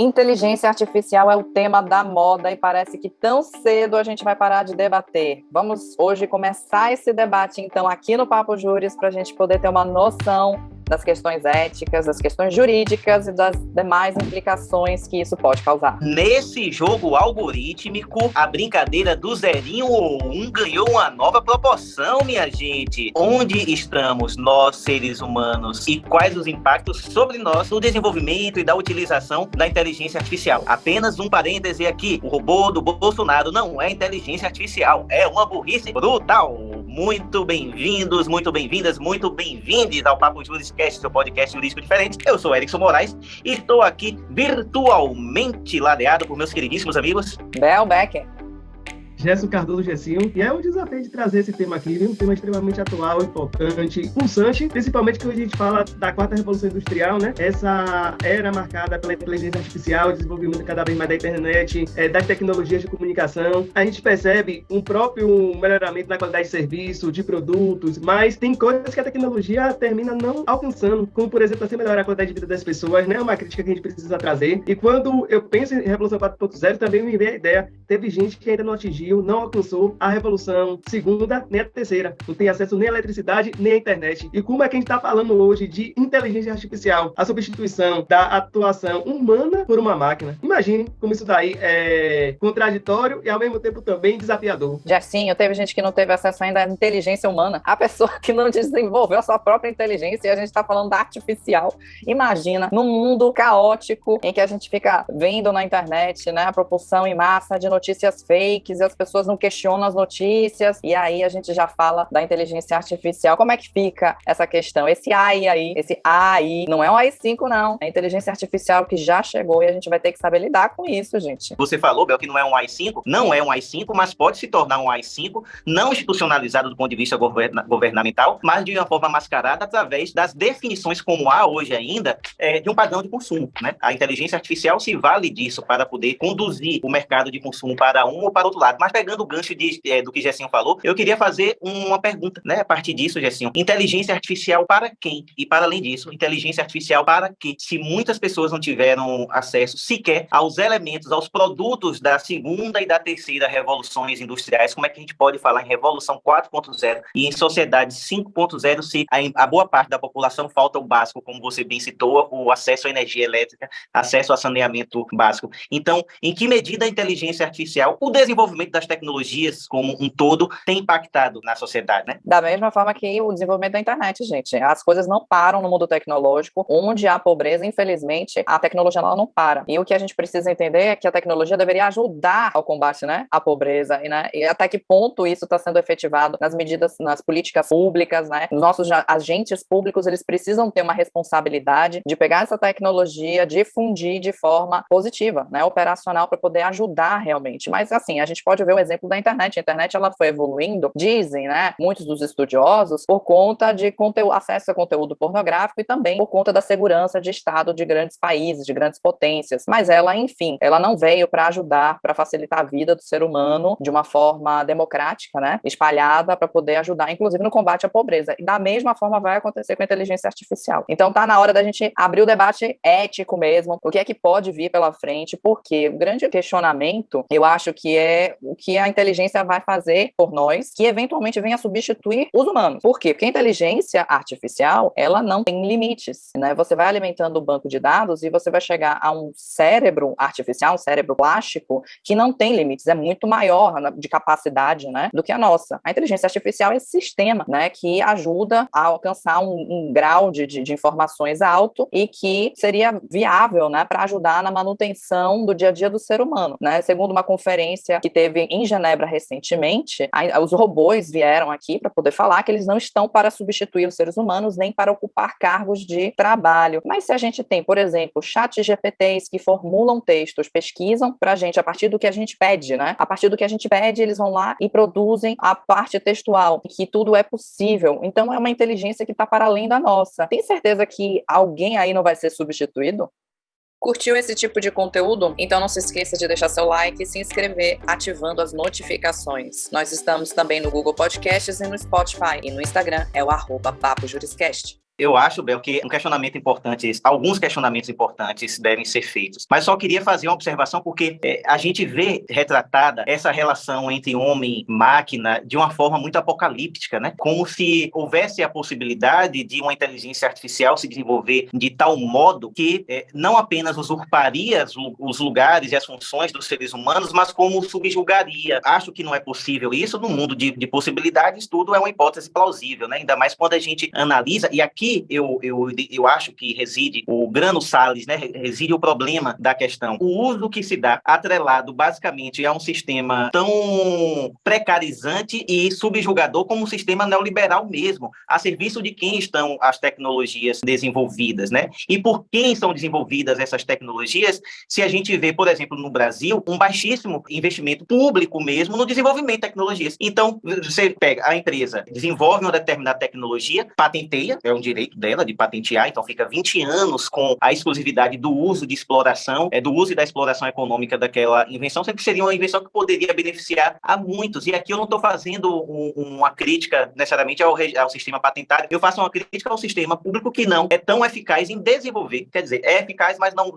Inteligência artificial é o tema da moda e parece que tão cedo a gente vai parar de debater. Vamos hoje começar esse debate, então, aqui no Papo Júris, para a gente poder ter uma noção das questões éticas, das questões jurídicas e das demais implicações que isso pode causar. Nesse jogo algorítmico, a brincadeira do zerinho ou um ganhou uma nova proporção, minha gente. Onde estamos nós, seres humanos, e quais os impactos sobre nós no desenvolvimento e da utilização da inteligência artificial? Apenas um parêntese aqui, o robô do Bolsonaro não é inteligência artificial, é uma burrice brutal. Muito bem-vindos, muito bem-vindas, muito bem-vindos ao Papo Júris, seu podcast jurídico diferente. Eu sou Erickson Moraes e estou aqui virtualmente ladeado por meus queridíssimos amigos Bel Becker, Gerson Cardoso Gessinho, e é um desafio de trazer esse tema aqui, um tema extremamente atual, importante, pulsante, principalmente quando a gente fala da quarta revolução industrial, né? Essa era marcada pela inteligência artificial, desenvolvimento cada vez mais da internet, das tecnologias de comunicação. A gente percebe um próprio melhoramento na qualidade de serviço, de produtos, mas tem coisas que a tecnologia termina não alcançando, como, por exemplo, assim, melhorar a qualidade de vida das pessoas, né? É uma crítica que a gente precisa trazer. E quando eu penso em Revolução 4.0, também me veio a ideia, teve gente que ainda não atingiu, não alcançou a revolução segunda nem a terceira, não tem acesso nem à eletricidade nem à internet. E como é que a gente está falando hoje de inteligência artificial, a substituição da atuação humana por uma máquina? Imagine como isso daí é contraditório e ao mesmo tempo também desafiador. Gersinho, teve gente que não teve acesso ainda à inteligência humana, a pessoa que não desenvolveu a sua própria inteligência, e a gente está falando da artificial. Imagina, num mundo caótico em que a gente fica vendo na internet, né, a propulsão em massa de notícias fakes e as pessoas não questionam as notícias, e aí a gente já fala da inteligência artificial. Como é que fica essa questão? Esse AI, não é um AI-5 não, é a inteligência artificial que já chegou e a gente vai ter que saber lidar com isso, gente. Você falou, Bel, que não é um AI-5, não é um AI-5, mas pode se tornar um AI-5, não institucionalizado do ponto de vista governamental, mas de uma forma mascarada através das definições como há hoje ainda, de um padrão de consumo, né? A inteligência artificial se vale disso para poder conduzir o mercado de consumo para um ou para outro lado. Mas pegando o gancho do que Gessinho falou, eu queria fazer uma pergunta, né? A partir disso, Gessinho, inteligência artificial para quem? E para além disso, inteligência artificial para quê? Se muitas pessoas não tiveram acesso sequer aos elementos, aos produtos da segunda e da terceira revoluções industriais, como é que a gente pode falar em revolução 4.0 e em sociedade 5.0 se a boa parte da população falta o básico, como você bem citou, o acesso à energia elétrica, acesso a saneamento básico? Então, em que medida a inteligência artificial, o desenvolvimento das tecnologias como um todo tem impactado na sociedade, né? Da mesma forma que o desenvolvimento da internet, gente. As coisas não param no mundo tecnológico. Onde há pobreza, infelizmente, a tecnologia não para. E o que a gente precisa entender é que a tecnologia deveria ajudar ao combate, né, à pobreza, e até que ponto isso está sendo efetivado nas medidas, nas políticas públicas, né? Nossos agentes públicos, eles precisam ter uma responsabilidade de pegar essa tecnologia, difundir de forma positiva, né, operacional, para poder ajudar realmente. Mas, assim, a gente pode ver o exemplo da internet. A internet, ela foi evoluindo, dizem, né, muitos dos estudiosos, por conta de acesso a conteúdo pornográfico e também por conta da segurança de Estado de grandes países, de grandes potências. Mas ela, enfim, ela não veio para ajudar, para facilitar a vida do ser humano de uma forma democrática, né, espalhada, para poder ajudar, inclusive, no combate à pobreza. E da mesma forma vai acontecer com a inteligência artificial. Então tá na hora da gente abrir o debate ético mesmo, o que é que pode vir pela frente, porque o grande questionamento, eu acho que é o que a inteligência vai fazer por nós, que eventualmente venha substituir os humanos. Por quê? Porque a inteligência artificial, ela não tem limites, né? Você vai alimentando o banco de dados e você vai chegar a um cérebro artificial, um cérebro plástico, que não tem limites, é muito maior de capacidade, né, do que a nossa. A inteligência artificial é esse sistema, né, que ajuda a alcançar um grau de informações alto e que seria viável, né, para ajudar na manutenção do dia a dia do ser humano, né? Segundo uma conferência que teve em Genebra recentemente, os robôs vieram aqui para poder falar que eles não estão para substituir os seres humanos nem para ocupar cargos de trabalho. Mas se a gente tem, por exemplo, chat GPTs que formulam textos, pesquisam para a gente a partir do que a gente pede, né? A partir do que a gente pede, eles vão lá e produzem a parte textual, que tudo é possível. Então é uma inteligência que está para além da nossa. Tem certeza que alguém aí não vai ser substituído? Curtiu esse tipo de conteúdo? Então não se esqueça de deixar seu like e se inscrever ativando as notificações. Nós estamos também no Google Podcasts e no Spotify. E no Instagram é o @PapoJurisCast. Eu acho, Bel, que alguns questionamentos importantes devem ser feitos. Mas só queria fazer uma observação porque a gente vê retratada essa relação entre homem e máquina de uma forma muito apocalíptica, né? Como se houvesse a possibilidade de uma inteligência artificial se desenvolver de tal modo que não apenas usurparia os lugares e as funções dos seres humanos, mas como subjugaria. Acho que não é possível isso no mundo de possibilidades, tudo é uma hipótese plausível, né? Ainda mais quando a gente analisa, e aqui eu acho que reside o grano salis, né? Reside o problema da questão. O uso que se dá atrelado basicamente a um sistema tão precarizante e subjugador como um sistema neoliberal mesmo, a serviço de quem estão as tecnologias desenvolvidas, né? E por quem são desenvolvidas essas tecnologias, se a gente vê, por exemplo, no Brasil, um baixíssimo investimento público mesmo no desenvolvimento de tecnologias. Então, você pega a empresa, desenvolve uma determinada tecnologia, patenteia, é um direito dela de patentear, então fica 20 anos com a exclusividade do uso de exploração, do uso e da exploração econômica daquela invenção, sempre seria uma invenção que poderia beneficiar a muitos. E aqui eu não estou fazendo uma crítica necessariamente ao sistema patentário, eu faço uma crítica ao sistema público que não é tão eficaz em desenvolver, quer dizer, é eficaz, mas não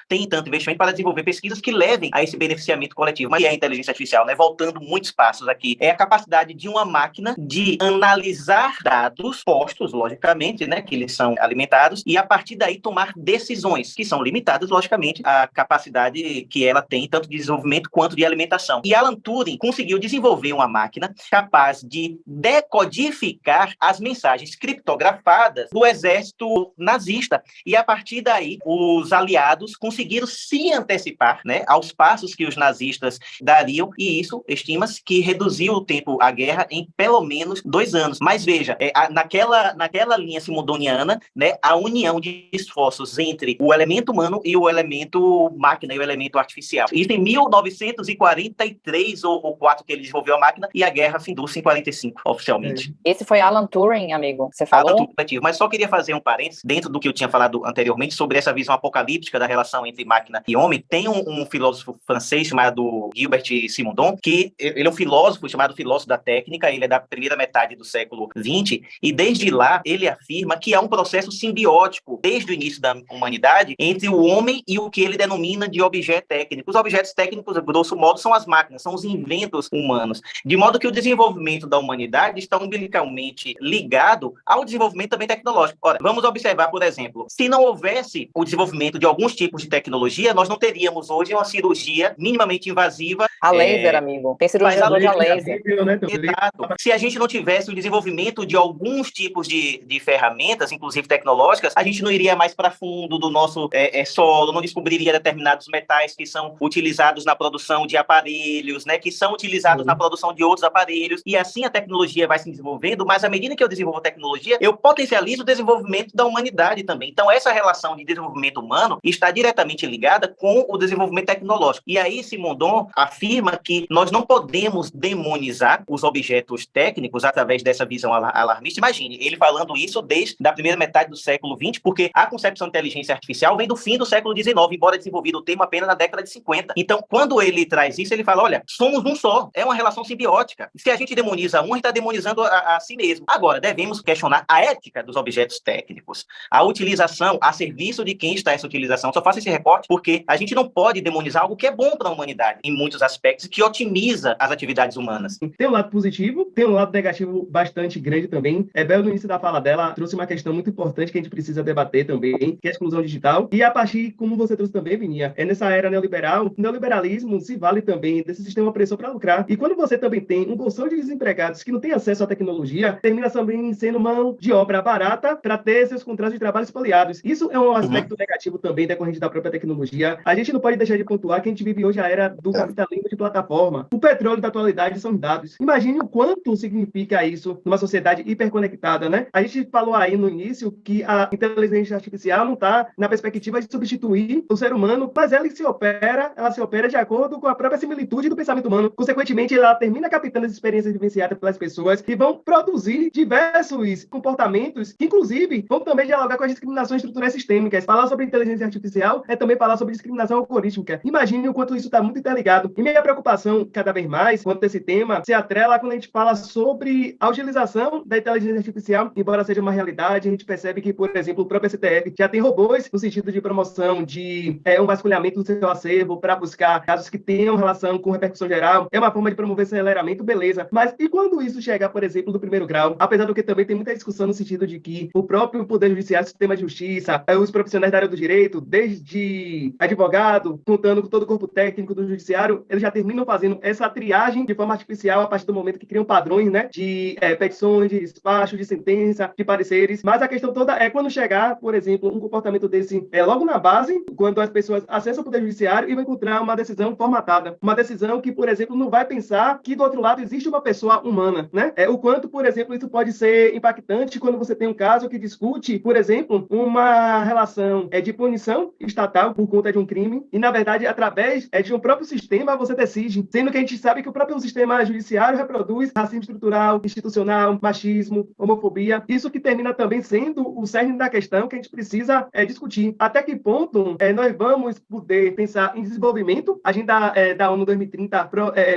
tem tanto investimento para desenvolver pesquisas que levem a esse beneficiamento coletivo. Mas é a inteligência artificial, né? Voltando muitos passos aqui, é a capacidade de uma máquina de analisar dados postos, logicamente, né, que eles são alimentados, e a partir daí tomar decisões, que são limitadas, logicamente, à capacidade que ela tem, tanto de desenvolvimento quanto de alimentação. E Alan Turing conseguiu desenvolver uma máquina capaz de decodificar as mensagens criptografadas do exército nazista. E a partir daí, os aliados conseguiram se antecipar, né, aos passos que os nazistas dariam, e isso estima-se que reduziu o tempo à guerra em pelo menos 2 anos. Mas veja, naquela linha simondoniana, né, a união de esforços entre o elemento humano e o elemento máquina e o elemento artificial. Isso em 1943 ou 4 que ele desenvolveu a máquina, e a guerra findou-se em 45, oficialmente. Esse foi Alan Turing, amigo, que você falou? Alan Turing, mas só queria fazer um parênteses, dentro do que eu tinha falado anteriormente, sobre essa visão apocalíptica da relação entre máquina e homem. Tem um filósofo francês chamado Gilbert Simondon, que ele é um filósofo chamado filósofo da técnica, ele é da primeira metade do século XX, e desde lá ele afirma que há um processo simbiótico, desde o início da humanidade, entre o homem e o que ele denomina de objeto técnico. Os objetos técnicos, grosso modo, são as máquinas, são os inventos humanos, de modo que o desenvolvimento da humanidade está umbilicalmente ligado ao desenvolvimento também tecnológico. Ora, vamos observar, por exemplo, se não houvesse o desenvolvimento de alguns tipos de tecnologia, nós não teríamos hoje uma cirurgia minimamente invasiva. A laser, amigo. Tem cirurgia hoje a laser. Exato. Se a gente não tivesse o desenvolvimento de alguns tipos de ferramentas, inclusive tecnológicas, a gente não iria mais para fundo do nosso solo, não descobriria determinados metais que são utilizados na produção de aparelhos, né, que são utilizados na produção de outros aparelhos, e assim a tecnologia vai se desenvolvendo, mas à medida que eu desenvolvo tecnologia, eu potencializo o desenvolvimento da humanidade também. Então, essa relação de desenvolvimento humano está diretamente ligada com o desenvolvimento tecnológico. E aí, Simondon afirma que nós não podemos demonizar os objetos técnicos através dessa visão alarmista. Imagine, ele falando isso desde a primeira metade do século XX, porque a concepção de inteligência artificial vem do fim do século XIX, embora desenvolvido o termo apenas na década de 50. Então, quando ele traz isso, ele fala, olha, somos um só, é uma relação simbiótica. Se a gente demoniza um, a gente está demonizando a si mesmo. Agora, devemos questionar a ética dos objetos técnicos, a utilização a serviço de quem está essa utilização. Só faço esse recorte porque a gente não pode demonizar algo que é bom para a humanidade, em muitos aspectos, que otimiza as atividades humanas. Tem um lado positivo, tem um lado negativo bastante grande também. Bel, no início da fala dela, trouxe uma questão muito importante que a gente precisa debater também, que é a exclusão digital. E a partir, como você trouxe também, Vininha, nessa era neoliberal, o neoliberalismo se vale também desse sistema opressor para lucrar. E quando você também tem um bolsão de desempregados que não tem acesso à tecnologia, termina também sendo mão de obra barata para ter seus contratos de trabalho espoliados. Isso é um aspecto negativo também decorrente da própria tecnologia. A gente não pode deixar de pontuar que a gente vive hoje a era do capitalismo de plataforma. O petróleo da atualidade são dados. Imagine o quanto significa isso numa sociedade hiperconectada, né? A gente falou aí no início que a inteligência artificial não está na perspectiva de substituir o ser humano, mas ela se opera de acordo com a própria similitude do pensamento humano. Consequentemente, ela termina captando as experiências vivenciadas pelas pessoas e vão produzir diversos comportamentos que, inclusive, vão também dialogar com as discriminações estruturais sistêmicas. Falar sobre inteligência artificial é também falar sobre discriminação algorítmica. Imagine o quanto isso está muito interligado. E minha preocupação, cada vez mais, quanto a esse tema, se atrela quando a gente fala sobre a utilização da inteligência artificial, embora seja uma realidade atualidade, a gente percebe que, por exemplo, o próprio STF já tem robôs no sentido de promoção de um vasculhamento do seu acervo para buscar casos que tenham relação com repercussão geral. É uma forma de promover esse aceleramento, beleza. Mas e quando isso chegar, por exemplo, do primeiro grau? Apesar do que também tem muita discussão no sentido de que o próprio Poder Judiciário, o sistema de justiça, os profissionais da área do direito, desde advogado, contando com todo o corpo técnico do judiciário, eles já terminam fazendo essa triagem de forma artificial a partir do momento que criam padrões, né, de petições, de despacho, de sentença, de pareceres. Mas a questão toda é quando chegar, por exemplo, um comportamento desse logo na base, quando as pessoas acessam o Poder Judiciário e vão encontrar uma decisão formatada. Uma decisão que, por exemplo, não vai pensar que do outro lado existe uma pessoa humana, né? O quanto, por exemplo, isso pode ser impactante quando você tem um caso que discute, por exemplo, uma relação de punição estatal por conta de um crime e, na verdade, através de um próprio sistema você decide, sendo que a gente sabe que o próprio sistema judiciário reproduz racismo estrutural, institucional, machismo, homofobia. Isso que termina também sendo o cerne da questão que a gente precisa discutir. Até que ponto nós vamos poder pensar em desenvolvimento? A agenda da ONU 2030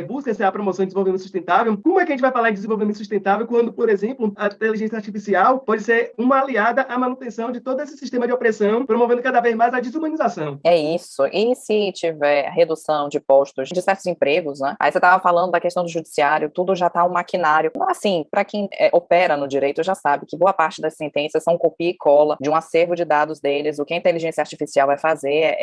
busca ser a promoção de desenvolvimento sustentável. Como é que a gente vai falar em desenvolvimento sustentável quando, por exemplo, a inteligência artificial pode ser uma aliada à manutenção de todo esse sistema de opressão, promovendo cada vez mais a desumanização? É isso. E se tiver redução de postos de certos empregos, né? Aí você estava falando da questão do judiciário, tudo já está um maquinário. Assim, para quem opera no direito já sabe que boa parte das sentenças são copia e cola de um acervo de dados deles. O que a inteligência artificial vai fazer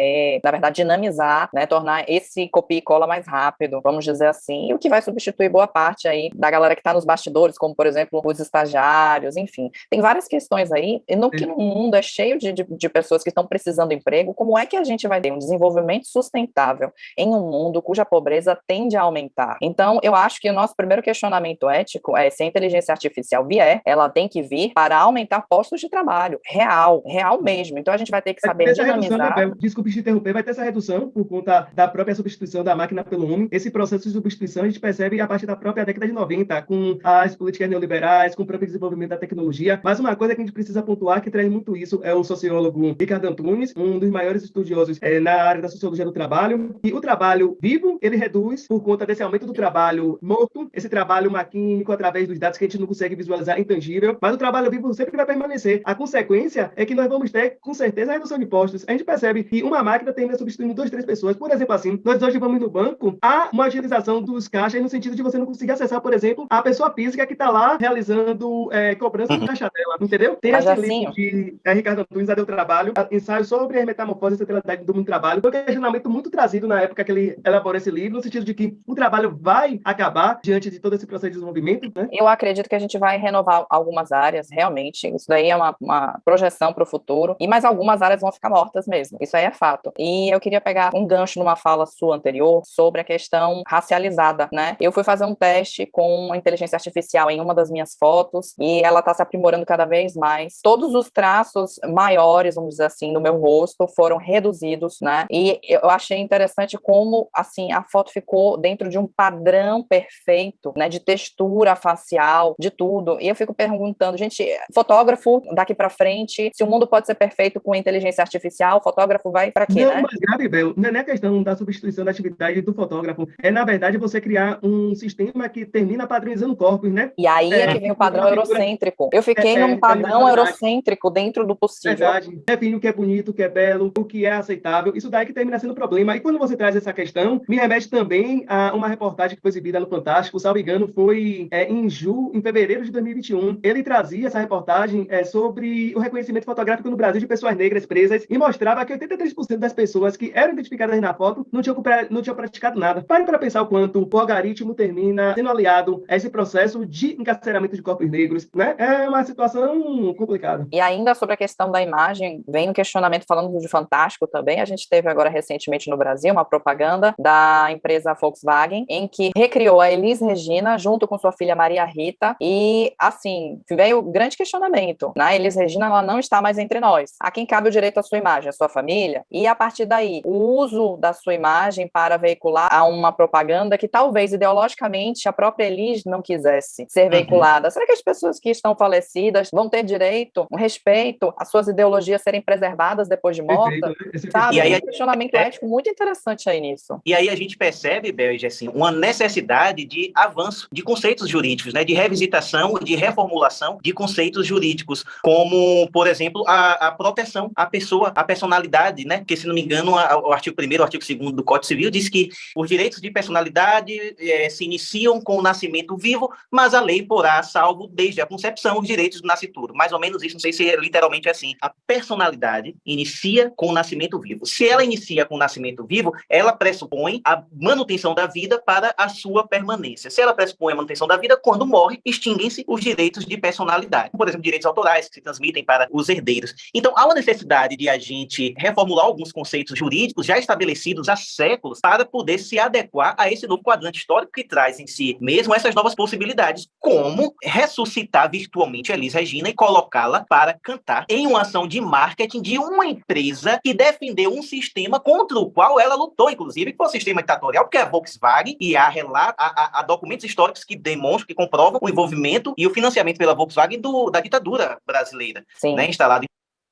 na verdade, dinamizar, né? Tornar esse copia e cola mais rápido, vamos dizer assim, e o que vai substituir boa parte aí da galera que está nos bastidores, como, por exemplo, os estagiários, enfim. Tem várias questões aí, e no mundo é cheio de pessoas que estão precisando de emprego. Como é que a gente vai ter um desenvolvimento sustentável em um mundo cuja pobreza tende a aumentar? Então, eu acho que o nosso primeiro questionamento ético é se a inteligência artificial vier, ela tem que vir para aumentar postos de trabalho, real mesmo. Então, a gente vai ter que saber dinamizar. Desculpe te interromper, vai ter essa redução por conta da própria substituição da máquina pelo homem. Esse processo de substituição a gente percebe a partir da própria década de 90, com as políticas neoliberais, com o próprio desenvolvimento da tecnologia. Mas uma coisa que a gente precisa pontuar, que traz muito isso, é o sociólogo Ricardo Antunes, um dos maiores estudiosos na área da sociologia do trabalho. E o trabalho vivo, ele reduz por conta desse aumento do trabalho morto, esse trabalho maquínico através dos dados que a gente não consegue visualizar, intangível, mas o trabalho vivo sempre vai permanecer. A consequência é que nós vamos ter, com certeza, a redução de postos. A gente percebe que uma máquina tende a substituir 2, 3 pessoas. Por exemplo, assim, nós hoje vamos no banco, há uma agilização dos caixas no sentido de você não conseguir acessar, por exemplo, a pessoa física que está lá realizando cobrança do caixa dela, entendeu? Tem esse livro de Ricardo Antunes, deu trabalho, ensaio sobre a metamorfose e centralidade do mundo do trabalho. Foi um questionamento muito trazido na época que ele elaborou esse livro, no sentido de que o trabalho vai acabar diante de todo esse processo de desenvolvimento, né? Eu acredito que a gente vai renovar algumas áreas, realmente. Isso daí é uma projeção para o futuro, mas algumas áreas vão ficar mortas mesmo. Isso aí é fato. E eu queria pegar um gancho numa fala sua anterior sobre a questão racializada, né? Eu fui fazer um teste com inteligência artificial em uma das minhas fotos e ela está se aprimorando cada vez mais. Todos os traços maiores, vamos dizer assim, no meu rosto foram reduzidos, né? E eu achei interessante como, assim, a foto ficou dentro de um padrão perfeito, né? De textura facial, de tudo. E eu fico perguntando, gente, fotógrafo daqui para frente, se o mundo pode ser perfeito com inteligência artificial, o fotógrafo vai para quê, não, né? Mas, Gabriel, não é nem a questão da substituição da atividade do fotógrafo. É, na verdade, você criar um sistema que termina padronizando corpos, né? E aí é que vem o padrão eurocêntrico. Eu fiquei num padrão eurocêntrico dentro do possível. Verdade. Define o que é bonito, o que é belo, o que é aceitável. Isso daí que termina sendo problema. E quando você traz essa questão, me remete também a uma reportagem que foi exibida no Fantástico, salvo engano, foi em fevereiro de 2021. Ele trazia essa reportagem sobre o reconhecimento fotográfico no Brasil de pessoas negras presas e mostrava que 83% das pessoas que eram identificadas na foto não tinham praticado nada. Pare para pensar o quanto o algoritmo termina sendo aliado a esse processo de encarceramento de corpos negros, né? É uma situação complicada. E ainda sobre a questão da imagem, vem um questionamento falando de Fantástico também. A gente teve agora recentemente no Brasil uma propaganda da empresa Volkswagen em que recriou a Elis Regina junto com sua filha Maria Rita e, assim, veio um grande questionamento, né? A Elis Regina, ela não está mais entre nós. A quem cabe o direito à sua imagem? A sua família? E a partir daí, o uso da sua imagem para veicular a uma propaganda que talvez ideologicamente a própria Elis não quisesse ser veiculada. Será que as pessoas que estão falecidas vão ter direito, um respeito às suas ideologias serem preservadas depois de morta? Sabe? E aí, um questionamento ético muito interessante aí nisso. E aí a gente percebe, Belge, assim, uma necessidade de avanço de conceitos jurídicos, né, de revisitação, de reformulação de conceitos conceitos jurídicos, como, por exemplo, a proteção à pessoa, à personalidade, né? Porque, se não me engano, o artigo 1º, o artigo 2º do Código Civil diz que os direitos de personalidade se iniciam com o nascimento vivo, mas a lei porá salvo desde a concepção os direitos do nascituro. Mais ou menos isso, não sei se é literalmente assim. A personalidade inicia com o nascimento vivo. Se ela inicia com o nascimento vivo, ela pressupõe a manutenção da vida para a sua permanência. Se ela pressupõe a manutenção da vida, quando morre, extinguem-se os direitos de personalidade. Por exemplo, direitos autorais que se transmitem para os herdeiros. Então, há uma necessidade de a gente reformular alguns conceitos jurídicos já estabelecidos há séculos para poder se adequar a esse novo quadrante histórico que traz em si mesmo essas novas possibilidades, como ressuscitar virtualmente Elis Regina e colocá-la para cantar em uma ação de marketing de uma empresa que defendeu um sistema contra o qual ela lutou, inclusive, que foi o sistema ditatorial, porque é a Volkswagen, e há documentos históricos que demonstram, que comprovam o envolvimento e o financiamento pela Volkswagen da ditadura brasileira, né, instalada em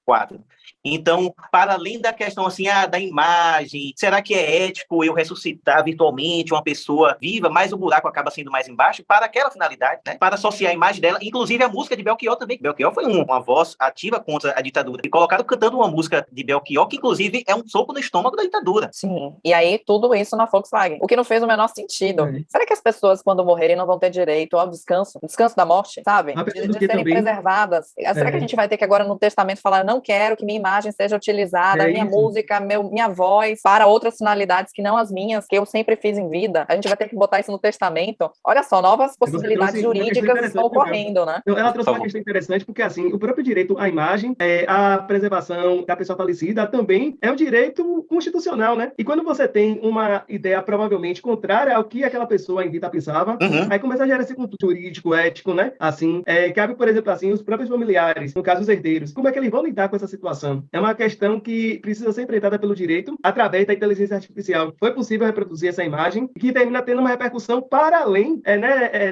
4. Então, para além da questão assim, da imagem, será que é ético eu ressuscitar virtualmente uma pessoa viva, mas o buraco acaba sendo mais embaixo, para aquela finalidade, né? Para associar a imagem dela, inclusive a música de Belchior também. Belchior foi uma voz ativa contra a ditadura. E colocaram cantando uma música de Belchior, que inclusive é um soco no estômago da ditadura. Sim, e aí tudo isso na Volkswagen, o que não fez o menor sentido. Será que as pessoas, quando morrerem, não vão ter direito ao descanso da morte, sabe? De serem preservadas. Será que a gente vai ter que agora no testamento falar, não quero que minha imagem seja utilizada, minha música, minha voz, para outras finalidades que não as minhas, que eu sempre fiz em vida? A gente vai ter que botar isso no testamento. Olha só, novas possibilidades jurídicas estão ocorrendo, né? Então, ela trouxe uma questão interessante, porque assim, o próprio direito à imagem, à preservação da pessoa falecida, também é um direito constitucional, né? E quando você tem uma ideia provavelmente contrária ao que aquela pessoa em vida pensava, aí começa a gerar esse conjunto jurídico, ético, né? Assim, cabe, por exemplo, assim, os próprios familiares, no caso os herdeiros, como é que eles vão lidar com essa situação? É uma questão que precisa ser enfrentada pelo direito através da inteligência artificial. Foi possível reproduzir essa imagem, que termina tendo uma repercussão para além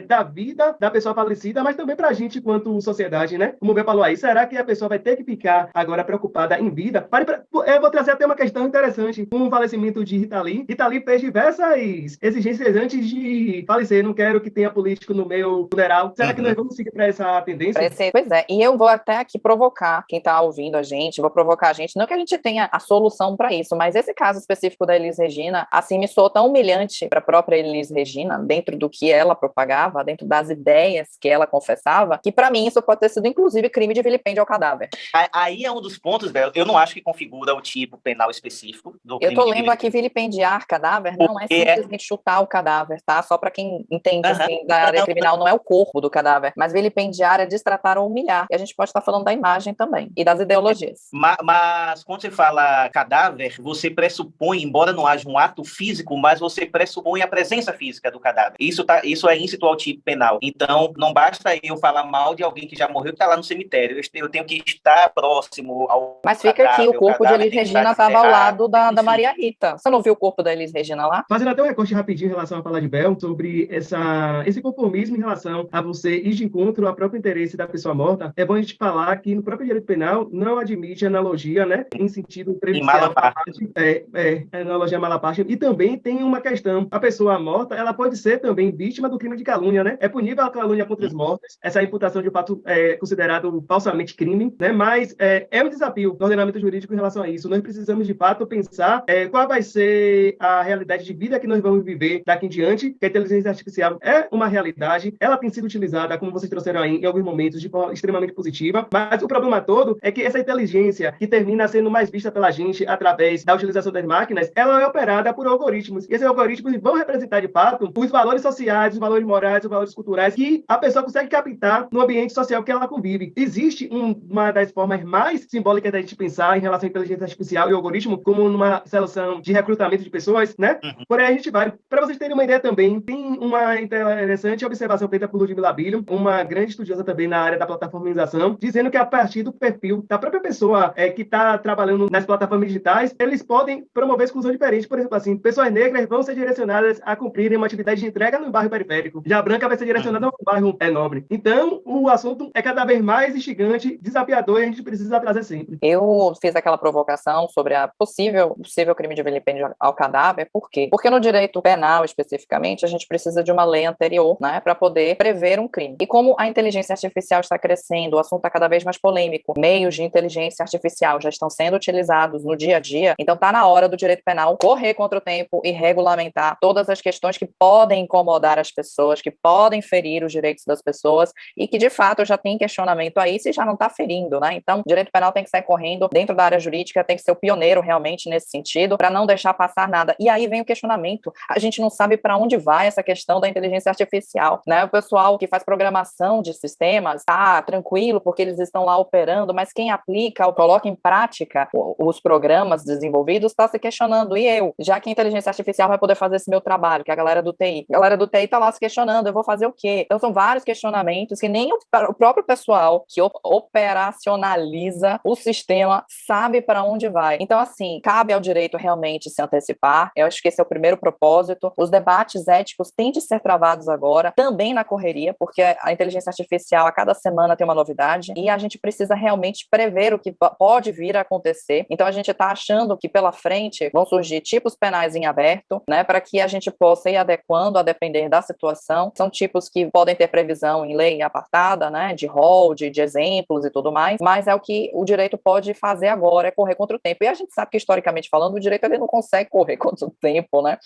da vida da pessoa falecida, mas também para a gente, enquanto sociedade, né? Como o Bel falou aí, será que a pessoa vai ter que ficar agora preocupada em vida? Eu vou trazer até uma questão interessante com o falecimento de Rita Lee. Rita Lee fez diversas exigências antes de falecer. Não quero que tenha político no meu funeral. Será que nós vamos seguir para essa tendência? Pois é, e eu vou até aqui provocar quem está ouvindo a gente, vou provocar a gente, não que a gente tenha a solução para isso, mas esse caso específico da Elis Regina, assim, me soou tão humilhante para a própria Elis Regina, dentro do que ela propagava, dentro das ideias que ela confessava, que para mim isso pode ter sido, inclusive, crime de vilipêndio ao cadáver. Aí é um dos pontos, Bel, eu não acho que configura o tipo penal específico do crime. Eu tô lendo aqui vilipendiar cadáver, não é simplesmente chutar o cadáver, tá? Só para quem entende, assim, da área criminal, não é o corpo do cadáver, mas vilipendiar é destratar ou humilhar, e a gente pode estar falando da imagem também, e das ideologias. Mas quando você fala cadáver, você pressupõe, embora não haja um ato físico, mas você pressupõe a presença física do cadáver. Isso é íncito ao tipo penal. Então, não basta eu falar mal de alguém que já morreu, que está lá no cemitério. Eu tenho que estar próximo ao Mas fica cadáver, aqui, o corpo de Elis Regina estava ao lado da Maria Rita. Você não viu o corpo da Elis Regina lá? Fazendo até um recorte rapidinho em relação à fala de Bel, sobre esse conformismo em relação a você ir de encontro ao próprio interesse da pessoa morta, é bom a gente falar que no próprio direito penal não admite analogia, né, em sentido prejudicial. Analogia malaparte. E também tem uma questão, a pessoa morta, ela pode ser também vítima do crime de calúnia, né? É punível a calúnia contra os mortos, essa imputação de fato é considerado falsamente crime, né? Mas é um desafio do ordenamento jurídico em relação a isso. Nós precisamos, de fato, pensar qual vai ser a realidade de vida que nós vamos viver daqui em diante, que a inteligência artificial é uma realidade, ela tem sido utilizada, como vocês trouxeram aí, em alguns momentos, de forma extremamente positiva, mas o problema todo é que essa inteligência, que termina sendo mais vista pela gente através da utilização das máquinas, ela é operada por algoritmos. E esses algoritmos vão representar, de fato, os valores sociais, os valores morais, os valores culturais que a pessoa consegue captar no ambiente social que ela convive. Existe uma das formas mais simbólicas da gente pensar em relação à inteligência artificial e algoritmo como numa seleção de recrutamento de pessoas, né? Por aí a gente vai. Para vocês terem uma ideia também, tem uma interessante observação feita por Ludmila Bilho, uma grande estudiosa também na área da plataformização, dizendo que a partir do perfil da própria pessoa pessoa que está trabalhando nas plataformas digitais, eles podem promover exclusão diferente. Por exemplo, assim, pessoas negras vão ser direcionadas a cumprirem uma atividade de entrega no bairro periférico. Já a branca vai ser direcionada a um bairro nobre. Então, o assunto é cada vez mais instigante, desafiador, e a gente precisa trazer sempre. Eu fiz aquela provocação sobre a possível crime de vilipêndio ao cadáver. Por quê? Porque no direito penal, especificamente, a gente precisa de uma lei anterior, né, para poder prever um crime. E como a inteligência artificial está crescendo, o assunto está cada vez mais polêmico, meios de inteligência artificial já estão sendo utilizados no dia a dia, então está na hora do direito penal correr contra o tempo e regulamentar todas as questões que podem incomodar as pessoas, que podem ferir os direitos das pessoas e que, de fato, já tem questionamento aí se já não está ferindo, né? Então, o direito penal tem que sair correndo dentro da área jurídica, tem que ser o pioneiro realmente nesse sentido, para não deixar passar nada. E aí vem o questionamento. A gente não sabe para onde vai essa questão da inteligência artificial, né? O pessoal que faz programação de sistemas tá tranquilo porque eles estão lá operando, mas quem aplica ou coloca em prática os programas desenvolvidos está se questionando. E eu? Já que a inteligência artificial vai poder fazer esse meu trabalho, que é a galera do TI. A galera do TI está lá se questionando, eu vou fazer o quê? Então são vários questionamentos que nem o próprio pessoal que operacionaliza o sistema sabe para onde vai. Então, assim, cabe ao direito realmente se antecipar. Eu acho que esse é o primeiro propósito. Os debates éticos têm de ser travados agora, também na correria, porque a inteligência artificial a cada semana tem uma novidade e a gente precisa realmente prever o que pode vir a acontecer. Então, a gente está achando que pela frente vão surgir tipos penais em aberto, né, para que a gente possa ir adequando a depender da situação. São tipos que podem ter previsão em lei apartada, né, de rol, de exemplos e tudo mais, mas é o que o direito pode fazer agora, é correr contra o tempo. E a gente sabe que, historicamente falando, o direito ele não consegue correr contra o tempo, né?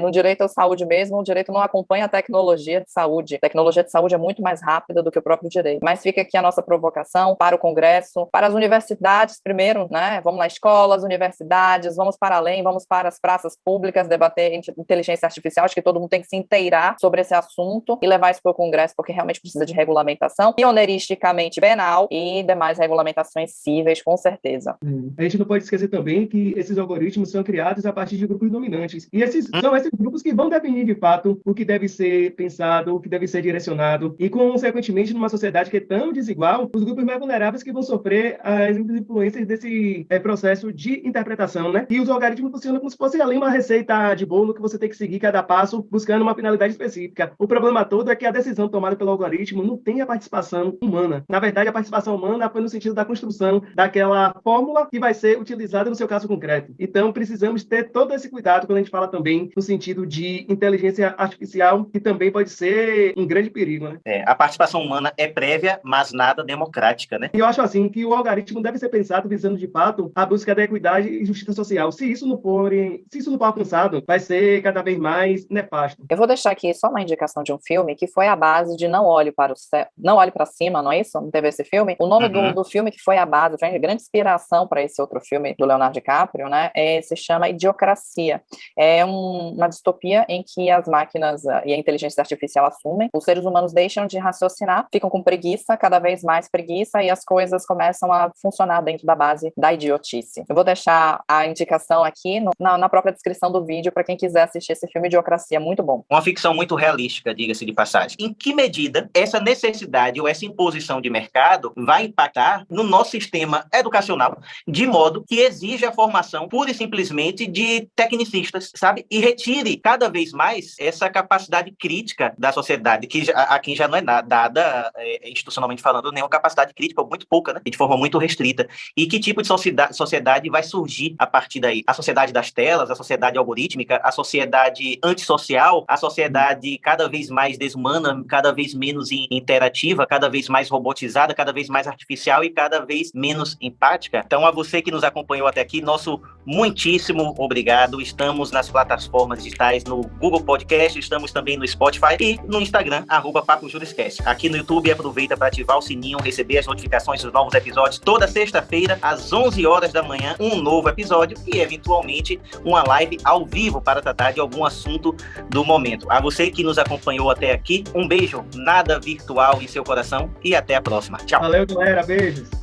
No direito à saúde mesmo, o direito não acompanha a tecnologia de saúde. A tecnologia de saúde é muito mais rápida do que o próprio direito. Mas fica aqui a nossa provocação para o Congresso, para as universidades primeiro, né? Vamos lá, escolas, universidades, vamos para além, vamos para as praças públicas debater inteligência artificial. Acho que todo mundo tem que se inteirar sobre esse assunto e levar isso para o Congresso, porque realmente precisa de regulamentação pioneiristicamente penal e demais regulamentações cíveis, com certeza. A gente não pode esquecer também que esses algoritmos são criados a partir de grupos dominantes. E são esses grupos que vão definir, de fato, o que deve ser pensado, o que deve ser direcionado. E, consequentemente, numa sociedade que é tão desigual, os grupos mais vulneráveis que vão sofrer as influências desse processo de interpretação, né? E os algoritmos funcionam como se fosse ali uma receita de bolo que você tem que seguir cada passo buscando uma finalidade específica. O problema todo é que a decisão tomada pelo algoritmo não tem a participação humana. Na verdade, a participação humana foi no sentido da construção daquela fórmula que vai ser utilizada no seu caso concreto. Então, precisamos ter todo esse cuidado quando a gente fala também no sentido de inteligência artificial, que também pode ser um grande perigo, né? A participação humana é prévia, mas nada democrática, né? E eu acho assim que o algoritmo deve ser pensado visando de fato a busca da equidade e justiça social. Se isso não for alcançado, vai ser cada vez mais nefasto. Eu vou deixar aqui só uma indicação de um filme que foi a base de Não Olhe para o Céu, Não Olhe para Cima, não é isso? Não teve esse filme? O nome do filme que foi a base, foi a grande inspiração para esse outro filme do Leonardo DiCaprio, né? Se chama Idiocracia. É uma distopia em que as máquinas e a inteligência artificial assumem, os seres humanos deixam de raciocinar, ficam com preguiça, cada vez mais preguiça, e as coisas começam a funcionar dentro da base da idiotice. Eu vou deixar a indicação aqui na própria descrição do vídeo para quem quiser assistir esse filme Idiocracia, muito bom. Uma ficção muito realística, diga-se de passagem. Em que medida essa necessidade ou essa imposição de mercado vai impactar no nosso sistema educacional, de modo que exija a formação pura e simplesmente de tecnicistas, sabe? E retire cada vez mais essa capacidade crítica da sociedade, que a quem já não é dada, institucionalmente falando, nenhuma capacidade crítica, ou muito pouca, né? De forma muito restrita. E que tipo de sociedade vai surgir a partir daí? A sociedade das telas, a sociedade algorítmica, a sociedade antissocial, a sociedade cada vez mais desumana, cada vez menos interativa, cada vez mais robotizada, cada vez mais artificial e cada vez menos empática. Então, a você que nos acompanhou até aqui, nosso muitíssimo obrigado. Estamos nas plataformas digitais, no Google Podcast, estamos também no Spotify e no Instagram, @PapoJurisCast. Aqui no YouTube, aproveita para ativar o sininho, receber as notificações dos novos episódios. Toda sexta-feira, às 11 horas da manhã, um novo episódio e, eventualmente, uma live ao vivo para tratar de algum assunto do momento. A você que nos acompanhou até aqui, um beijo nada virtual em seu coração e até a próxima. Tchau. Valeu, galera. Beijos.